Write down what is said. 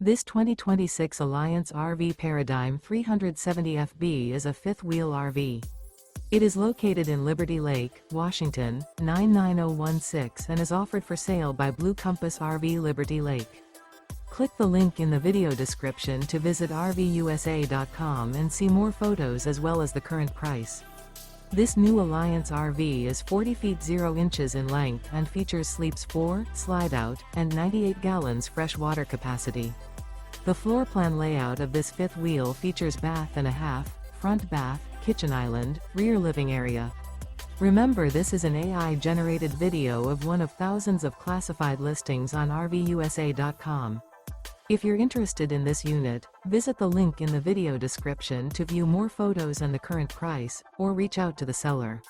This 2026 Alliance RV Paradigm 370FB is a fifth-wheel RV. It is located in Liberty Lake, Washington, 99016 and is offered for sale by Blue Compass RV Liberty Lake. Click the link in the video description to visit RVUSA.com and see more photos as well as the current price. This new Alliance RV is 40 feet 0 inches in length and features sleeps 4, slide-out, and 98 gallons fresh water capacity. The floor plan layout of this fifth wheel features bath and a half, front bath, kitchen island, rear living area. Remember, this is an AI-generated video of one of thousands of classified listings on RVUSA.com. If you're interested in this unit, visit the link in the video description to view more photos and the current price, or reach out to the seller.